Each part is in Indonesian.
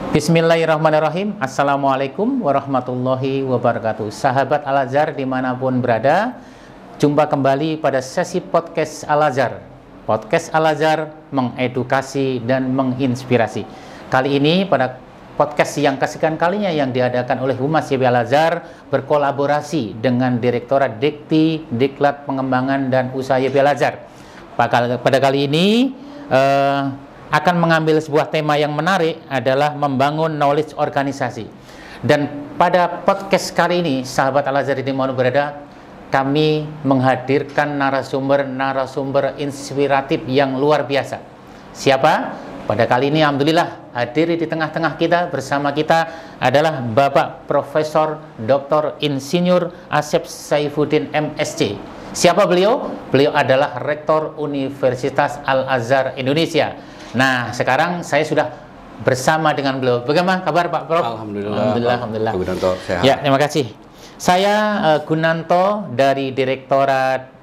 Bismillahirrahmanirrahim. Assalamualaikum warahmatullahi wabarakatuh. Sahabat Al-Azhar dimanapun berada, jumpa kembali pada sesi podcast Al-Azhar. Podcast Al-Azhar mengedukasi dan menginspirasi. Kali ini pada podcast yang kesekian kalinya yang diadakan oleh Humas YB Al-Azhar berkolaborasi dengan Direktorat Dikti, Diklat Pengembangan dan Usaha YB Al-Azhar. Pada kali ini akan mengambil sebuah tema yang menarik, adalah membangun knowledge organisasi. Dan pada podcast kali ini, sahabat Al-Azhar di mana berada, kami menghadirkan narasumber inspiratif yang luar biasa. Siapa? Pada kali ini alhamdulillah hadir di tengah-tengah kita, bersama kita adalah Bapak Profesor Dr. Insinyur Asep Saifuddin MSc. Siapa beliau? Beliau adalah Rektor Universitas Al-Azhar Indonesia. Nah, sekarang saya sudah bersama dengan beliau. Bagaimana kabar Pak Prof? Alhamdulillah. Alhamdulillah. Gunanto, sehat. Ya, terima kasih. Saya Gunanto dari Direktorat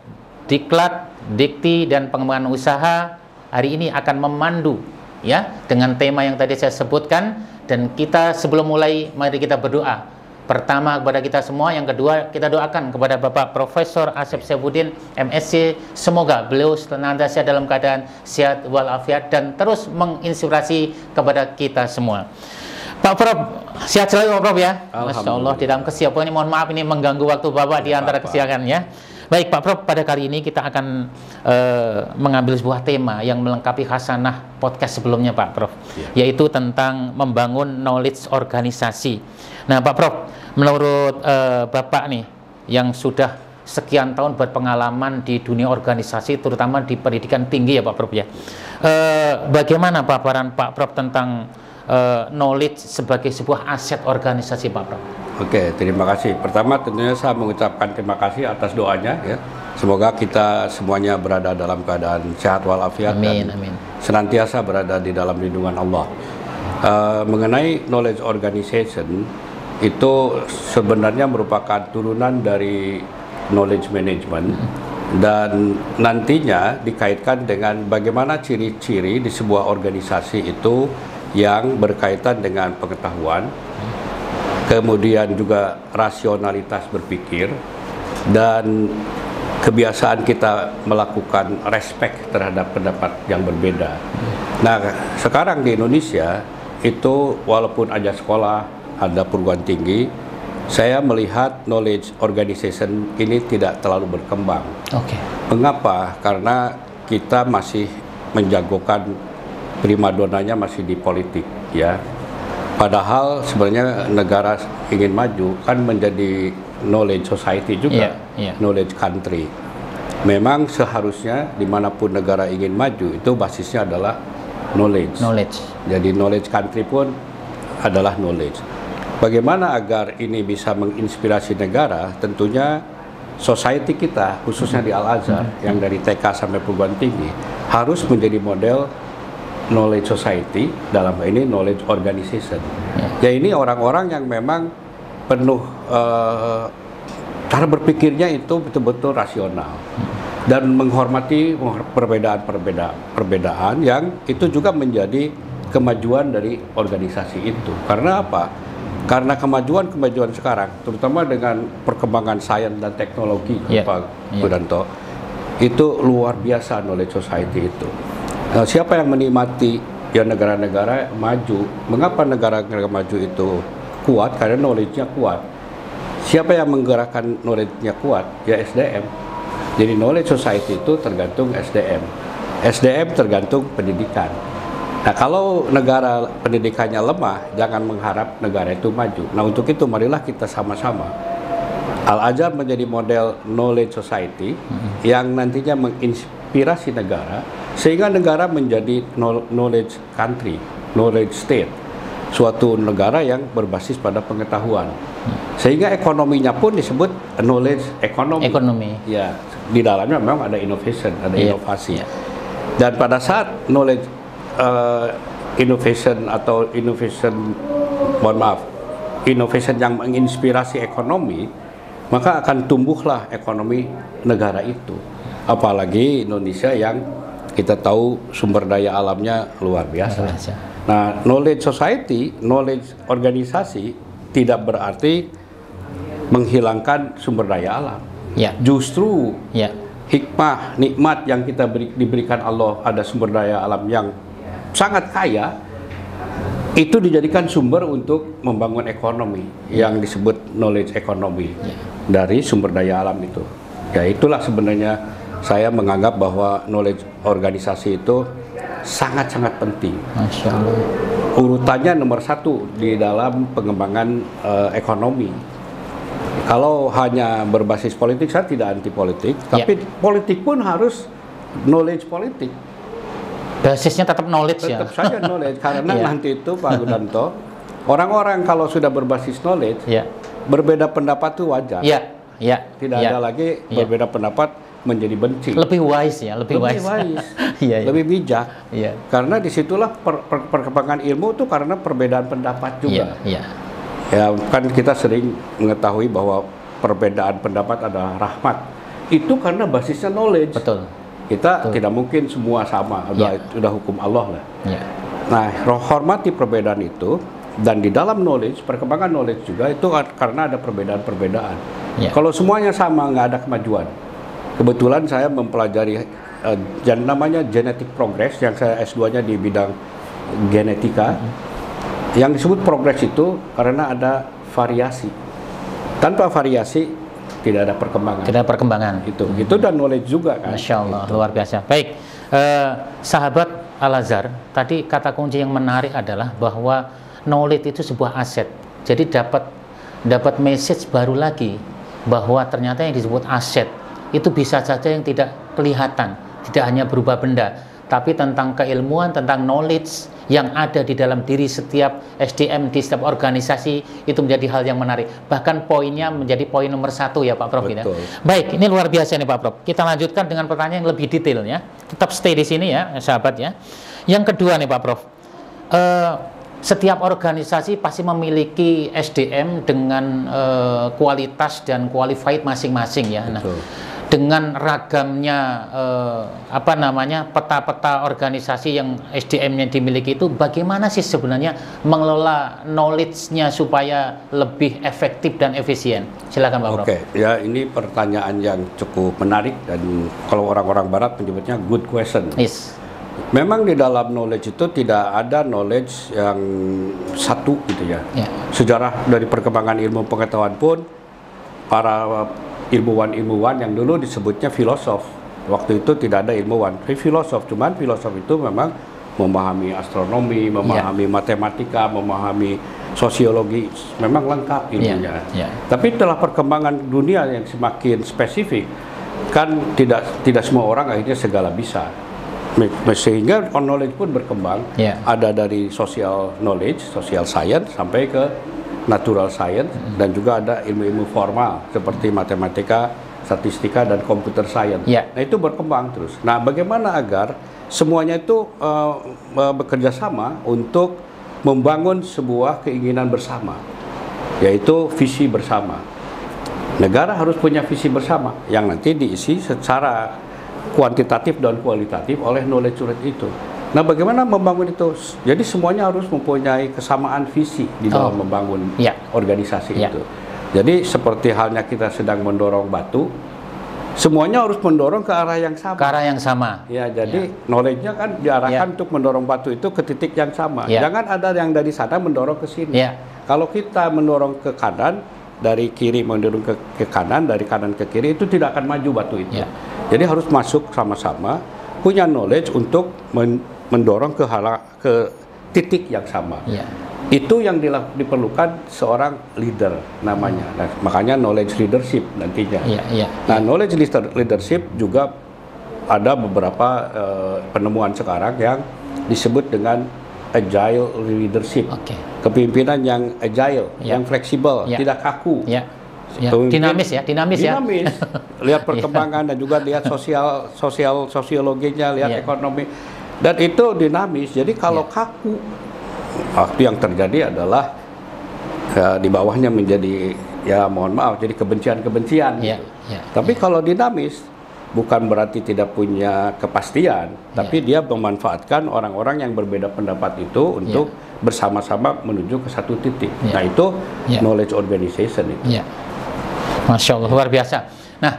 Diklat, Dikti dan Pengembangan Usaha hari ini akan memandu ya dengan tema yang tadi saya sebutkan. Dan kita sebelum mulai, mari kita berdoa. Pertama kepada kita semua, yang kedua kita doakan kepada Bapak Profesor Asep Saifuddin MSc, semoga beliau senantiasa dalam keadaan sehat walafiat dan terus menginspirasi kepada kita semua. Pak Prof, sehat selalu Pak Prof ya. Masya Allah, di dalam kesiapan ini, mohon maaf ini mengganggu waktu Bapak di antara kesiapan ya. Baik Pak Prof, pada kali ini kita akan mengambil sebuah tema yang melengkapi khasanah podcast sebelumnya Pak Prof, yaitu tentang membangun knowledge organisasi. Nah Pak Prof, menurut Bapak nih yang sudah sekian tahun berpengalaman di dunia organisasi, terutama di pendidikan tinggi ya Pak Prof ya, bagaimana paparan Pak Prof tentang knowledge sebagai sebuah aset organisasi Pak Prof? Oke, terima kasih. Pertama tentunya saya mengucapkan terima kasih atas doanya ya. Semoga kita semuanya berada dalam keadaan sehat walafiat dan senantiasa berada di dalam lindungan Allah. Mengenai knowledge organization, itu sebenarnya merupakan turunan dari knowledge management dan nantinya dikaitkan dengan bagaimana ciri-ciri di sebuah organisasi itu yang berkaitan dengan pengetahuan, kemudian juga rasionalitas berpikir, dan kebiasaan kita melakukan respect terhadap pendapat yang berbeda. Nah, sekarang di Indonesia itu walaupun ada sekolah, ada perguruan tinggi, saya melihat knowledge organization ini tidak terlalu berkembang. Mengapa? Karena kita masih menjagokan primadonanya masih di politik ya. Padahal sebenarnya negara ingin maju kan menjadi knowledge society juga, knowledge country. Memang seharusnya dimanapun negara ingin maju itu basisnya adalah knowledge. Jadi knowledge country pun adalah knowledge. Bagaimana agar ini bisa menginspirasi negara? Tentunya society kita, khususnya di Al-Azhar yang dari TK sampai perguruan tinggi, harus menjadi model knowledge society, dalam hal ini knowledge organization. Ya ini orang-orang yang memang penuh cara berpikirnya itu betul-betul rasional dan menghormati perbedaan yang itu juga menjadi kemajuan dari organisasi itu. Karena apa? Karena kemajuan sekarang, terutama dengan perkembangan sains dan teknologi, Pak Gunanto, itu luar biasa knowledge society itu. Siapa yang menikmati ya negara-negara maju? Mengapa negara-negara maju itu kuat? Karena knowledge-nya kuat. Siapa yang menggerakkan knowledge-nya kuat? Ya SDM. Jadi knowledge society itu tergantung SDM. SDM tergantung pendidikan. Nah, kalau negara pendidikannya lemah, jangan mengharap negara itu maju. Nah, untuk itu marilah kita sama-sama Al-Azhar menjadi model knowledge society yang nantinya menginspirasi negara, sehingga negara menjadi knowledge country, knowledge state, suatu negara yang berbasis pada pengetahuan. Sehingga ekonominya pun disebut knowledge economy. Ya, di dalamnya memang ada innovation, ada inovasi. Dan pada saat knowledge innovation yang menginspirasi ekonomi, maka akan tumbuhlah ekonomi negara itu. Apalagi Indonesia yang kita tahu sumber daya alamnya luar biasa. Nah, knowledge society, knowledge organisasi tidak berarti menghilangkan sumber daya alam. Ya. Justru Ya. hikmah, nikmat yang kita diberikan Allah, ada sumber daya alam yang sangat kaya, itu dijadikan sumber untuk membangun ekonomi yang disebut knowledge economy dari sumber daya alam itu. Ya, itulah sebenarnya saya menganggap bahwa knowledge organisasi itu sangat-sangat penting. Masya Allah. Urutannya nomor 1 di dalam pengembangan ekonomi. Kalau hanya berbasis politik, saya tidak anti politik, tapi politik pun harus knowledge politik. Basisnya tetap knowledge tetap saja knowledge, karena nanti itu Pak Gudanto, orang-orang kalau sudah berbasis knowledge, berbeda pendapat itu wajar. Tidak ada lagi berbeda pendapat menjadi benci. Lebih wise ya, lebih wise. Lebih bijak. Karena disitulah perkembangan ilmu itu karena perbedaan pendapat juga. Ya, kan kita sering mengetahui bahwa perbedaan pendapat adalah rahmat. Itu karena basisnya knowledge. Betul. Kita tidak mungkin semua sama, udah hukum Allah lah. Nah, hormati perbedaan itu, dan di dalam knowledge, perkembangan knowledge juga itu karena ada perbedaan-perbedaan. Kalau semuanya sama, nggak ada kemajuan. Kebetulan saya mempelajari yang namanya genetic progress, yang saya S2-nya di bidang genetika. Yang disebut progress itu karena ada variasi. Tanpa variasi tidak ada perkembangan. Tidak ada perkembangan. Itu dan knowledge juga kan. Masya Allah, luar biasa. Baik, sahabat Al-Azhar, tadi kata kunci yang menarik adalah bahwa knowledge itu sebuah aset. Jadi dapat message baru lagi bahwa ternyata yang disebut aset itu bisa saja yang tidak kelihatan, tidak hanya berupa benda, tapi tentang keilmuan, tentang knowledge yang ada di dalam diri setiap SDM di setiap organisasi, itu menjadi hal yang menarik. Bahkan poinnya menjadi poin nomor 1 ya Pak Prof. Gitu. Baik, ini luar biasa nih Pak Prof. Kita lanjutkan dengan pertanyaan yang lebih detail ya. Tetap stay di sini ya sahabat ya. Yang kedua nih Pak Prof. Setiap organisasi pasti memiliki SDM dengan kualitas dan qualified masing-masing ya. Nah, dengan ragamnya peta-peta organisasi yang SDM-nya dimiliki itu, bagaimana sih sebenarnya mengelola knowledge-nya supaya lebih efektif dan efisien? Silakan Pak Prof. Oke, ya ini pertanyaan yang cukup menarik dan kalau orang-orang barat menyebutnya good question. Memang di dalam knowledge itu tidak ada knowledge yang satu gitu ya. Sejarah dari perkembangan ilmu pengetahuan pun para ilmuwan-ilmuwan yang dulu disebutnya filosof. Waktu itu tidak ada ilmuwan, filosof. Cuman filosof itu memang memahami astronomi, memahami matematika, memahami sosiologi, memang lengkap ilmunya. Tapi telah perkembangan dunia yang semakin spesifik, kan tidak semua orang akhirnya segala bisa. Sehingga knowledge pun berkembang. Ada dari social knowledge, social science sampai ke natural science, dan juga ada ilmu-ilmu formal seperti matematika, statistika, dan computer science. Nah, itu berkembang terus. Nah, bagaimana agar semuanya itu bekerja sama untuk membangun sebuah keinginan bersama, yaitu visi bersama. Negara harus punya visi bersama yang nanti diisi secara kuantitatif dan kualitatif oleh knowledge itu. Nah, bagaimana membangun itu? Jadi semuanya harus mempunyai kesamaan visi di dalam membangun organisasi itu. Jadi seperti halnya kita sedang mendorong batu, semuanya harus mendorong ke arah yang sama. Ke arah yang sama. Ya, jadi knowledge-nya kan diarahkan untuk mendorong batu itu ke titik yang sama. Jangan ada yang dari sana mendorong ke sini. Kalau kita mendorong ke kanan, dari kiri mendorong ke kanan, dari kanan ke kiri, itu tidak akan maju batu itu. Jadi harus masuk sama-sama, punya knowledge untuk mendorong ke titik yang sama. Itu yang diperlukan seorang leader namanya. Nah, makanya knowledge leadership nantinya. Nah, knowledge leadership juga ada beberapa penemuan sekarang yang disebut dengan agile leadership. Kepemimpinan yang agile, yang fleksibel, tidak kaku. Dinamis ya. Lihat perkembangan dan juga lihat sosiologinya, lihat ekonomi, dan itu dinamis. Jadi kalau kaku, yang terjadi adalah di bawahnya menjadi, ya mohon maaf, jadi kebencian-kebencian. Tapi kalau dinamis, bukan berarti tidak punya kepastian, tapi dia memanfaatkan orang-orang yang berbeda pendapat itu untuk bersama-sama menuju ke satu titik. Nah itu knowledge organization itu. Masya Allah, luar biasa. Nah,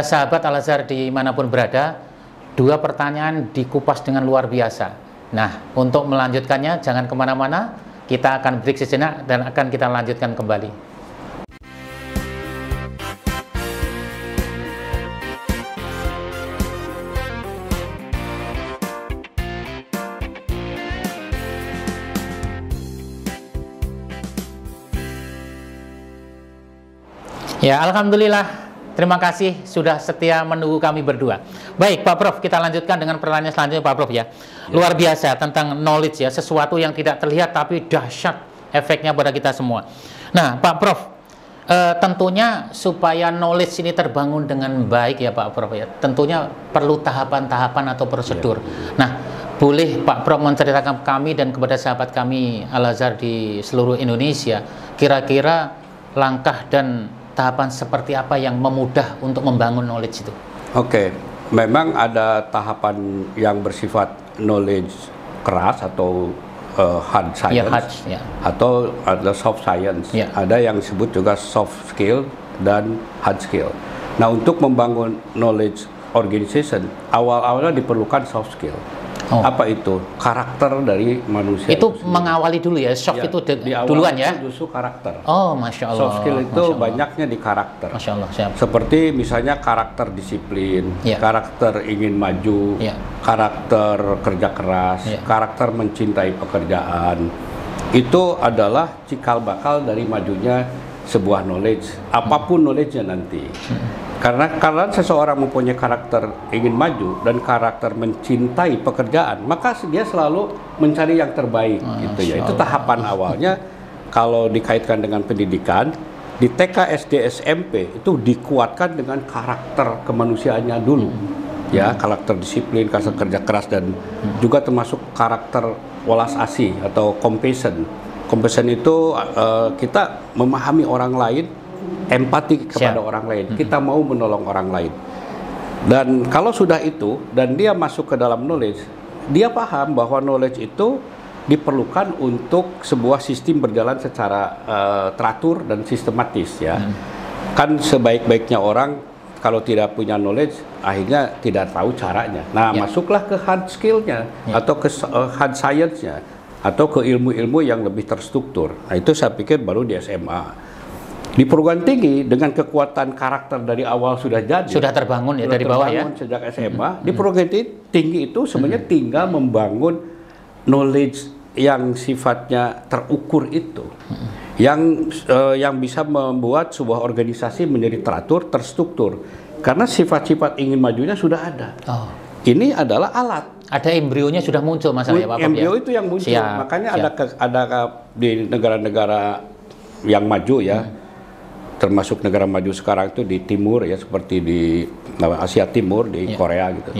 sahabat Al-Azhar dimanapun berada, 2 pertanyaan dikupas dengan luar biasa. Nah, untuk melanjutkannya jangan kemana-mana, kita akan break sejenak dan akan kita lanjutkan kembali. Ya, alhamdulillah. Terima kasih sudah setia menunggu kami berdua. Baik, Pak Prof, kita lanjutkan dengan pertanyaan selanjutnya, Pak Prof ya. Luar biasa tentang knowledge ya, sesuatu yang tidak terlihat tapi dahsyat efeknya pada kita semua. Nah, Pak Prof, tentunya supaya knowledge ini terbangun dengan baik ya, Pak Prof ya. Tentunya perlu tahapan-tahapan atau prosedur. Nah, boleh Pak Prof menceritakan kami dan kepada sahabat kami Al-Azhar di seluruh Indonesia, kira-kira langkah dan tahapan seperti apa yang memudah untuk membangun knowledge itu? Oke, memang ada tahapan yang bersifat knowledge keras atau hard science, atau ada soft science. Ada yang disebut juga soft skill dan hard skill. Nah, untuk membangun knowledge organization, awal-awalnya diperlukan soft skill. Apa itu? Karakter dari manusia. Itu mengawali dulu ya, soft itu duluan ya? Justru karakter. Oh, Masya Allah. Soft skill itu banyaknya di karakter. Masya Allah, siap. Seperti misalnya karakter disiplin, karakter ingin maju, karakter kerja keras, karakter mencintai pekerjaan. Itu adalah cikal bakal dari majunya sebuah knowledge, apapun knowledge-nya nanti. Karena seseorang mempunyai karakter ingin maju dan karakter mencintai pekerjaan, maka dia selalu mencari yang terbaik gitu ya. Itu tahapan awalnya. Kalau dikaitkan dengan pendidikan, di TK, SD, SMP itu dikuatkan dengan karakter kemanusiaannya dulu. Ya, karakter disiplin, karakter kerja keras, dan juga termasuk karakter welas asih atau compassion. Compassion itu kita memahami orang lain, empati kepada orang lain, kita mau menolong orang lain. Dan kalau sudah itu, dan dia masuk ke dalam knowledge, dia paham bahwa knowledge itu diperlukan untuk sebuah sistem berjalan secara teratur dan sistematis ya. Kan sebaik-baiknya orang kalau tidak punya knowledge, akhirnya tidak tahu caranya. Nah, masuklah ke hard skill-nya atau ke hard science-nya atau ke ilmu-ilmu yang lebih terstruktur. Nah, itu saya pikir baru di SMA. Di perguruan tinggi dengan kekuatan karakter dari awal sudah jadi, sudah terbangun ya dari bawah ya, sejak SMA. Di perguruan tinggi itu sebenarnya tinggal membangun knowledge yang sifatnya terukur itu, yang bisa membuat sebuah organisasi menjadi teratur, terstruktur. Karena sifat-sifat ingin majunya sudah ada. Ini adalah alat. Ada embrionya sudah muncul masalahnya, Pak. Embrio itu yang muncul. Makanya ada di negara-negara yang maju ya. Termasuk negara maju sekarang itu di timur ya, seperti di Asia Timur, di Korea gitu.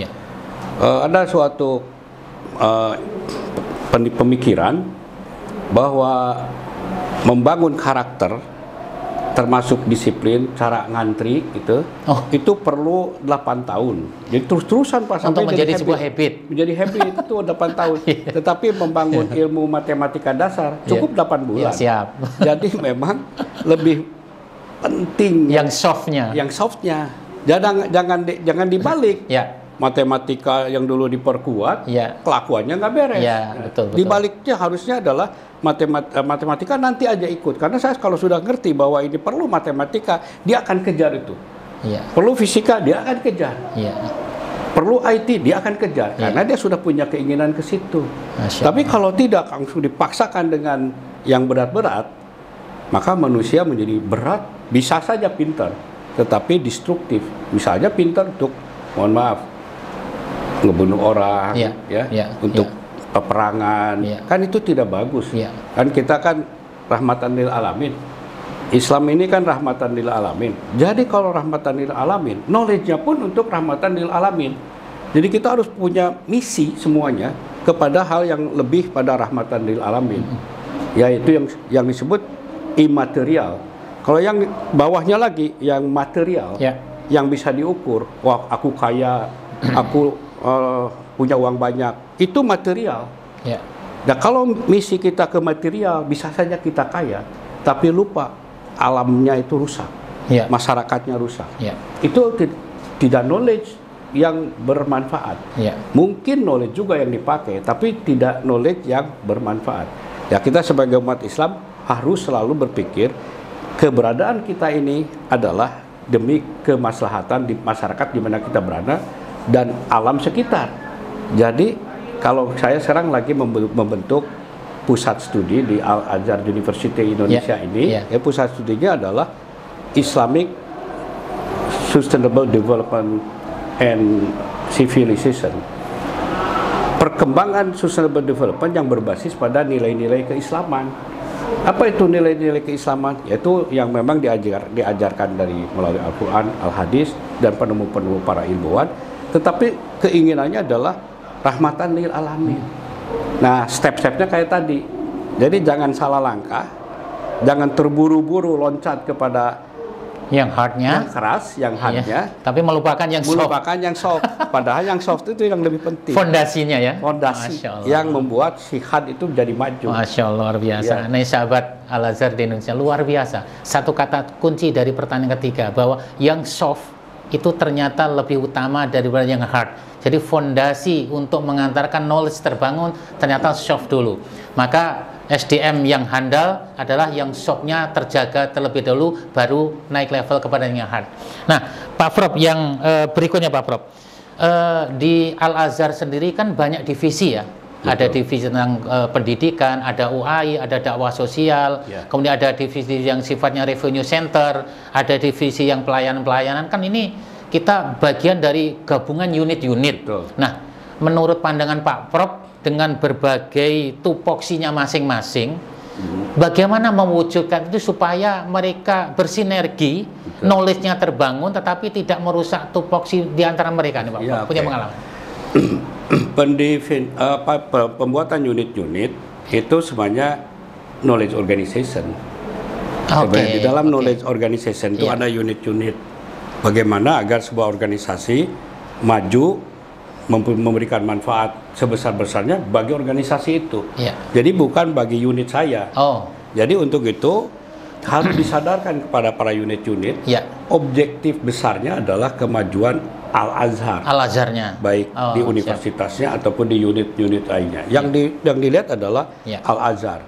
Ada suatu pemikiran bahwa membangun karakter termasuk disiplin, cara ngantri gitu, itu perlu 8 tahun. Jadi terus-terusan Pak, sampai untuk menjadi sebuah habit. Menjadi habit itu 8 tahun. Tetapi membangun ilmu matematika dasar cukup 8 bulan. Siap. Jadi memang lebih penting yang softnya. Jangan dibalik. Matematika yang dulu diperkuat, kelakuannya nggak beres. Betul. Dibaliknya harusnya adalah matematika nanti aja ikut. Karena saya kalau sudah ngerti bahwa ini perlu matematika, dia akan kejar itu. Perlu fisika, dia akan kejar. Perlu IT, dia akan kejar. Karena dia sudah punya keinginan ke situ. Tapi kalau tidak, langsung dipaksakan dengan yang berat-berat, maka manusia menjadi berat, bisa saja pintar, tetapi destruktif. Misalnya pintar untuk, mohon maaf, ngebunuh orang, untuk peperangan, kan itu tidak bagus. Kan kita kan rahmatan lil alamin. Islam ini kan rahmatan lil alamin. Jadi kalau rahmatan lil alamin, knowledge-nya pun untuk rahmatan lil alamin. Jadi kita harus punya misi semuanya kepada hal yang lebih pada rahmatan lil alamin. Yaitu yang disebut imaterial. Kalau yang bawahnya lagi, yang material, yang bisa diukur. Wah, aku kaya, aku punya uang banyak. Itu material. Ya. Nah, kalau misi kita ke material, bisa saja kita kaya, tapi lupa alamnya itu rusak, ya. Masyarakatnya rusak. Ya. Itu tidak knowledge yang bermanfaat. Ya. Mungkin knowledge juga yang dipakai, tapi tidak knowledge yang bermanfaat. Ya, kita sebagai umat Islam harus selalu berpikir keberadaan kita ini adalah demi kemaslahatan di masyarakat di mana kita berada dan alam sekitar. Jadi kalau saya sekarang lagi membentuk pusat studi di Al-Azhar University Indonesia ini, pusat studinya adalah Islamic Sustainable Development and Civilization. Perkembangan sustainable development yang berbasis pada nilai-nilai keislaman. Apa itu nilai-nilai keislaman? Yaitu yang memang diajarkan dari melalui Al-Quran, Al-Hadis, dan penemu-penemu para ilmuwan. Tetapi keinginannya adalah rahmatan lil alamin. Nah, step-stepnya kayak tadi. Jadi jangan salah langkah, jangan terburu-buru loncat kepada yang hardnya, yang keras, yang hardnya, tapi melupakan yang soft. Padahal yang soft itu yang lebih penting. Fondasinya ya. Fondasi yang membuat si hard itu jadi maju. Masya Allah, luar biasa. Nih sahabat Al-Azhar di Indonesia, luar biasa. Satu kata kunci dari pertanyaan ketiga, bahwa yang soft itu ternyata lebih utama daripada yang hard. Jadi fondasi untuk mengantarkan knowledge terbangun ternyata soft dulu. Maka SDM yang handal adalah yang softnya terjaga terlebih dahulu, baru naik level kepada yang hard. Nah, Pak Prof, yang berikutnya Pak Prof, di Al-Azhar sendiri kan banyak divisi ya. Betul. Ada divisi tentang pendidikan, ada UAI, ada dakwah sosial, kemudian ada divisi yang sifatnya revenue center, ada divisi yang pelayanan-pelayanan. Kan ini kita bagian dari gabungan unit-unit. Nah, menurut pandangan Pak Prof, dengan berbagai tupoksinya masing-masing, bagaimana mewujudkan itu supaya mereka bersinergi, knowledge-nya terbangun, tetapi tidak merusak tupoksi di antara mereka nih Pak Prof, punya pengalaman. Pembuatan unit-unit itu semuanya knowledge organization. Di dalam knowledge organization itu ada unit-unit. Bagaimana agar sebuah organisasi maju, memberikan manfaat sebesar-besarnya bagi organisasi itu. Jadi bukan bagi unit saya. Jadi untuk itu harus disadarkan kepada para unit-unit, objektif besarnya adalah kemajuan Al-Azhar. Al-Azharnya. Baik di universitasnya ataupun di unit-unit lainnya. Yang dilihat adalah Al-Azhar.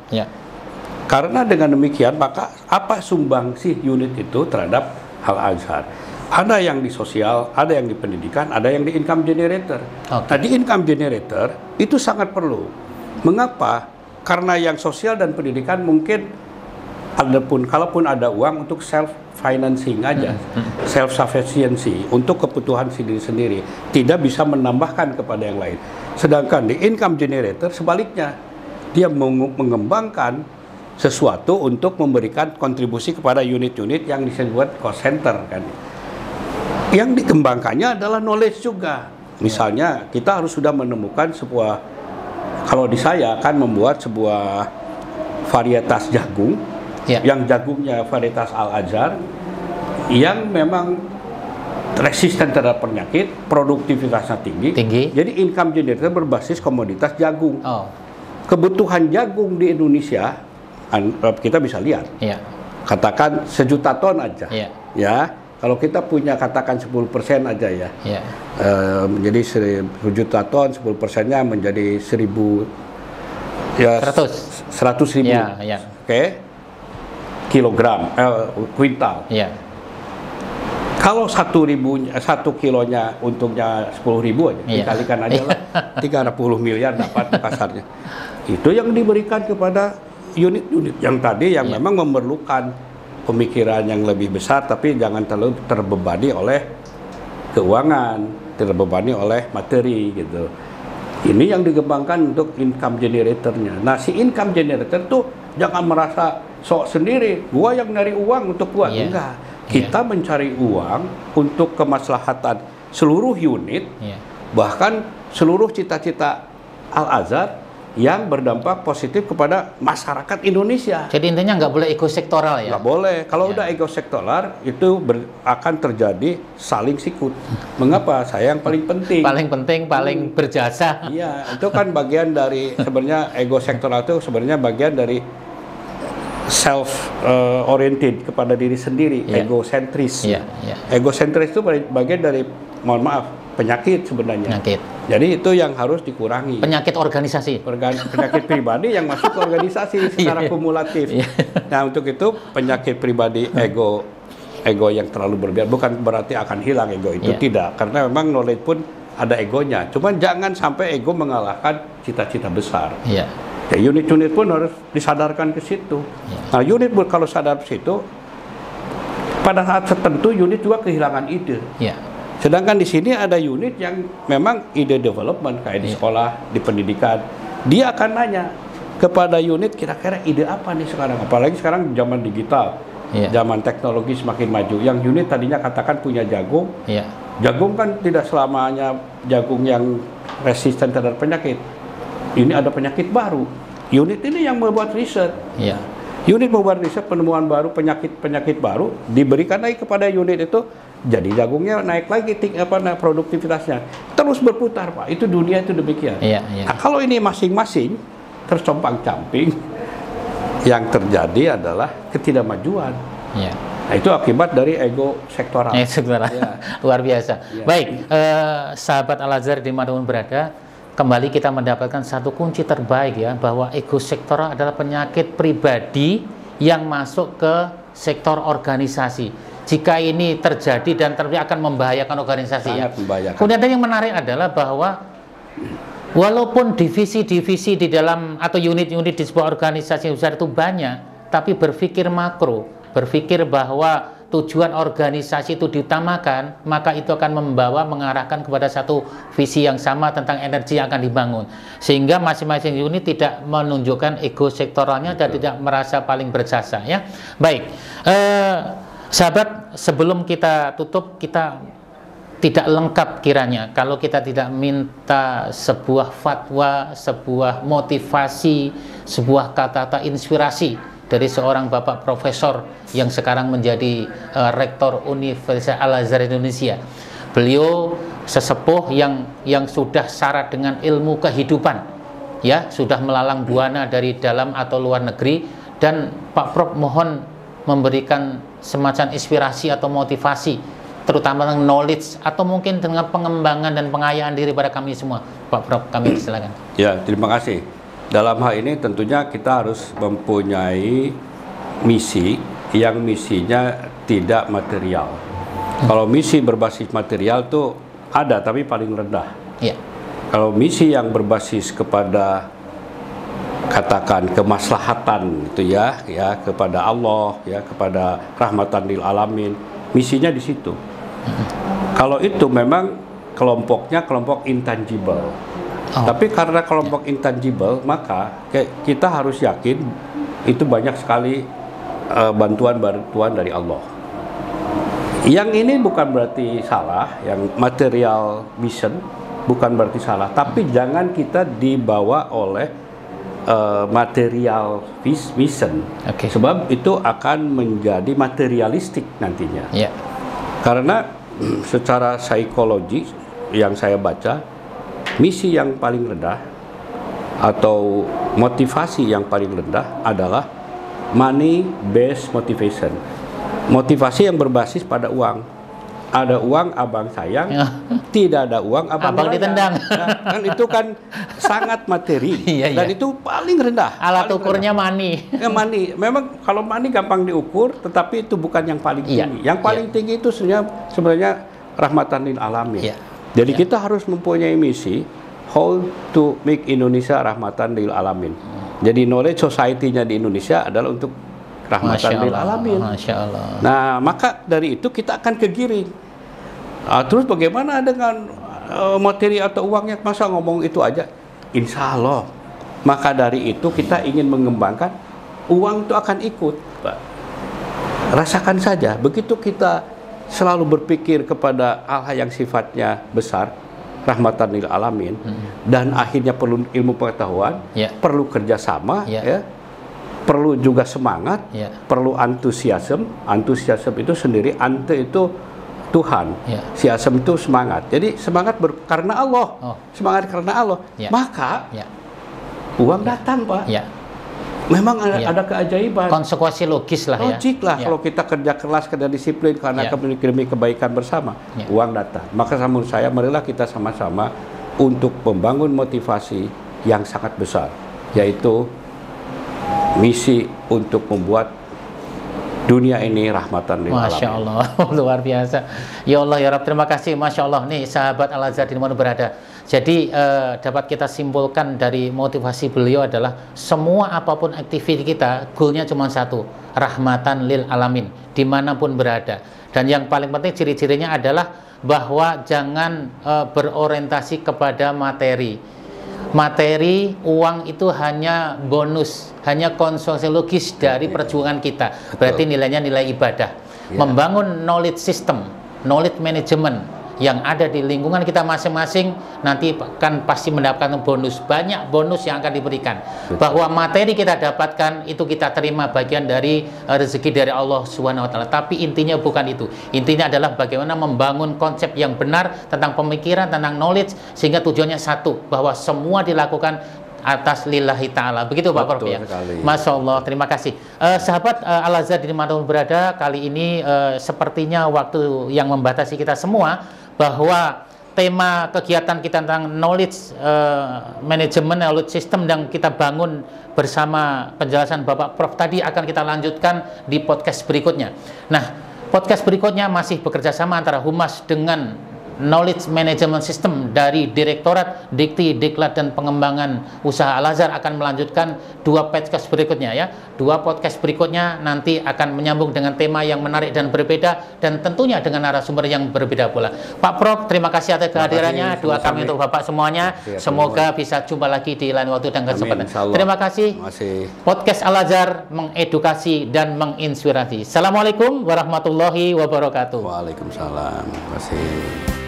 Karena dengan demikian, maka apa sumbangsi unit itu terhadap Al-Azhar? Ada yang di sosial, ada yang di pendidikan, ada yang di income generator. Tadi income generator itu sangat perlu. Mengapa? Karena yang sosial dan pendidikan mungkin kalaupun ada uang untuk self financing aja, self sufficiency untuk kebutuhan sendiri-sendiri, tidak bisa menambahkan kepada yang lain. Sedangkan di income generator sebaliknya, dia mengembangkan sesuatu untuk memberikan kontribusi kepada unit-unit yang disebut cost center kan. Yang dikembangkannya adalah knowledge juga. Misalnya kita harus sudah menemukan sebuah, kalau di saya kan membuat sebuah varietas jagung, yang jagungnya varietas Al-Azhar, yang memang resisten terhadap penyakit, produktivitasnya tinggi. Jadi income generator berbasis komoditas jagung. Kebutuhan jagung di Indonesia, kita bisa lihat, katakan 1 juta ton aja, ya. Kalau kita punya katakan 10% aja ya, jadi 1 juta ton, 10%-nya menjadi 1.000, ya 100.000, kilogram, kuintal. Kalau 1 kilonya untungnya 10.000 aja, dikalikan aja lah, 30 miliar dapat pasarnya. Itu yang diberikan kepada unit-unit yang tadi yang memang memerlukan pemikiran yang lebih besar, tapi jangan terlalu terbebani oleh keuangan, terbebani oleh materi gitu. Ini yang dikembangkan untuk income generatornya. Nah, si income generator tuh jangan merasa sok sendiri, gua yang nyari uang untuk gua. Enggak. Kita mencari uang untuk kemaslahatan seluruh unit, bahkan seluruh cita-cita Al-Azhar yang berdampak positif kepada masyarakat Indonesia. Jadi intinya nggak boleh ego sektoral ya? Nggak boleh. Kalau udah ego sektoral itu akan terjadi saling sikut. Mengapa? Saya yang paling penting. Paling penting, paling berjasa. Iya, itu kan bagian dari sebenarnya ego sektoral itu sebenarnya bagian dari self oriented kepada diri sendiri, egosentris. Egosentris itu bagian dari, mohon maaf, penyakit sebenarnya. Penyakit. Jadi itu yang harus dikurangi. Penyakit organisasi. Penyakit pribadi yang masuk ke organisasi secara kumulatif. Nah, untuk itu penyakit pribadi ego yang terlalu berlebihan bukan berarti akan hilang ego itu, tidak. Karena memang knowledge pun ada egonya. Cuman jangan sampai ego mengalahkan cita-cita besar. Ya, unit-unit pun harus disadarkan ke situ. Nah, unit kalau sadar ke situ, pada saat tertentu unit juga kehilangan ide. Sedangkan di sini ada unit yang memang ide development, kayak di sekolah, di pendidikan. Dia akan nanya kepada unit, kira-kira ide apa nih sekarang? Apalagi sekarang zaman digital, zaman teknologi semakin maju. Yang unit tadinya katakan punya jagung, jagung kan tidak selamanya jagung yang resisten terhadap penyakit. Ini ada penyakit baru. Unit ini yang membuat riset. Unit membuat riset, penemuan baru, penyakit baru, diberikan lagi kepada unit itu. Jadi jagungnya naik lagi produktivitasnya, terus berputar, Pak. Itu dunia itu demikian. Nah, kalau ini masing-masing tercompang-camping, yang terjadi adalah ketidakmajuan. Nah, itu akibat dari ego sektoral. Luar biasa. Baik, sahabat Al-Azhar dimanapun berada, kembali kita mendapatkan satu kunci terbaik ya, bahwa ego sektoral adalah penyakit pribadi yang masuk ke sektor organisasi. Jika ini terjadi dan akan membahayakan organisasi. Sangat membahayakan. Kemudian yang menarik adalah bahwa walaupun divisi-divisi di dalam atau unit-unit di sebuah organisasi besar itu banyak, tapi berpikir makro, berpikir bahwa tujuan organisasi itu diutamakan, maka itu akan mengarahkan kepada satu visi yang sama tentang energi yang akan dibangun. Sehingga masing-masing unit tidak menunjukkan ego sektoralnya dan tidak merasa paling berjasa ya. Baik. Sahabat, sebelum kita tutup, kita tidak lengkap kiranya kalau kita tidak minta sebuah fatwa, sebuah motivasi, sebuah kata-kata inspirasi dari seorang Bapak Profesor yang sekarang menjadi Rektor Universitas Al-Azhar Indonesia. Beliau sesepuh yang sudah syarat dengan ilmu kehidupan, ya, sudah melalang buana dari dalam atau luar negeri, dan Pak Prof mohon memberikan semacam inspirasi atau motivasi, terutama tentang knowledge atau mungkin dengan pengembangan dan pengayaan diri pada kami semua. Pak Prof, kami silakan. Ya, terima kasih. Dalam hal ini tentunya kita harus mempunyai misi yang misinya tidak material. Kalau misi berbasis material tuh ada, tapi paling rendah. Kalau misi yang berbasis kepada katakan kemaslahatan itu ya kepada Allah, ya kepada rahmatan lil alamin, misinya di situ. Kalau itu memang kelompoknya kelompok intangible. Tapi karena kelompok intangible, maka kita harus yakin itu banyak sekali bantuan dari Allah. Yang ini bukan berarti salah, yang material mission bukan berarti salah, tapi jangan kita dibawa oleh material vision, sebab itu akan menjadi materialistik nantinya. Karena secara psikologi yang saya baca, misi yang paling rendah atau motivasi yang paling rendah adalah money based motivation, motivasi yang berbasis pada uang. Ada uang abang sayang, tidak ada uang abang ditendang. Nah, kan itu kan sangat materi, dan itu paling rendah. Alat ukurnya money. Money. Memang kalau money gampang diukur, tetapi itu bukan yang paling tinggi. Yang paling tinggi itu sebenarnya rahmatan lil alamin. Jadi kita harus mempunyai misi how to make Indonesia rahmatan lil alamin. Jadi knowledge society-nya di Indonesia adalah untuk rahmatan lil alamin. Masya Allah. Nah, maka dari itu kita akan kegiring. Terus bagaimana dengan materi atau uangnya? Masa ngomong itu aja? Insya Allah. Maka dari itu kita ingin mengembangkan uang itu akan ikut, Pak. Rasakan saja. Begitu kita selalu berpikir kepada hal yang sifatnya besar, rahmatan lil alamin, dan akhirnya perlu ilmu pengetahuan, perlu kerjasama, perlu juga semangat, perlu antusiasme. Antusiasme itu sendiri, ante itu Tuhan, siasem itu semangat. Jadi semangat karena Allah, semangat karena Allah, maka uang datang, Pak. Memang ada keajaiban. Konsekuensi logis lah ya. Logik lah, kalau kita kerja keras, kerja disiplin karena demi kebaikan bersama, uang datang. Maka menurut saya, marilah kita sama-sama untuk membangun motivasi yang sangat besar, yaitu misi untuk membuat dunia ini rahmatan lil alamin. Masya Allah, luar biasa. Ya Allah, ya Rabb, terima kasih. Masya Allah, nih sahabat Al-Azhar di mana berada. Jadi dapat kita simpulkan dari motivasi beliau adalah semua apapun aktiviti kita, goalnya cuma satu, rahmatan lil alamin, dimanapun berada. Dan yang paling penting ciri-cirinya adalah bahwa jangan berorientasi kepada materi. Materi, uang itu hanya bonus, hanya konsumsi logis dari perjuangan kita. Berarti nilainya nilai ibadah. Membangun knowledge system, knowledge management yang ada di lingkungan kita masing-masing, nanti kan pasti mendapatkan bonus, banyak bonus yang akan diberikan. Bahwa materi kita dapatkan itu kita terima bagian dari rezeki dari Allah Subhanahu wa taala. Tapi intinya bukan itu. Intinya adalah bagaimana membangun konsep yang benar tentang pemikiran, tentang knowledge, sehingga tujuannya satu, bahwa semua dilakukan atas lillahi ta'ala. Begitu Pak Prof ya. Masya Allah, terima kasih. Sahabat Al-Azhar di dimanapun berada, kali ini sepertinya waktu yang membatasi kita semua, bahwa tema kegiatan kita tentang knowledge management, knowledge system yang kita bangun bersama penjelasan Bapak Prof tadi akan kita lanjutkan di podcast berikutnya. Nah, podcast berikutnya masih bekerja sama antara Humas dengan Knowledge Management System dari Direktorat Dikti, Diklat dan Pengembangan Usaha Al-Azhar akan melanjutkan dua podcast berikutnya ya. Dua podcast berikutnya nanti akan menyambung dengan tema yang menarik dan berbeda, dan tentunya dengan narasumber yang berbeda pula. Pak Prof, terima kasih atas kehadirannya. Doa kami untuk Bapak semuanya. Semoga bisa jumpa lagi di lain waktu dan kesempatan. Terima kasih. Podcast Al-Azhar mengedukasi dan menginspirasi. Assalamualaikum warahmatullahi wabarakatuh. Waalaikumsalam. Terima kasih.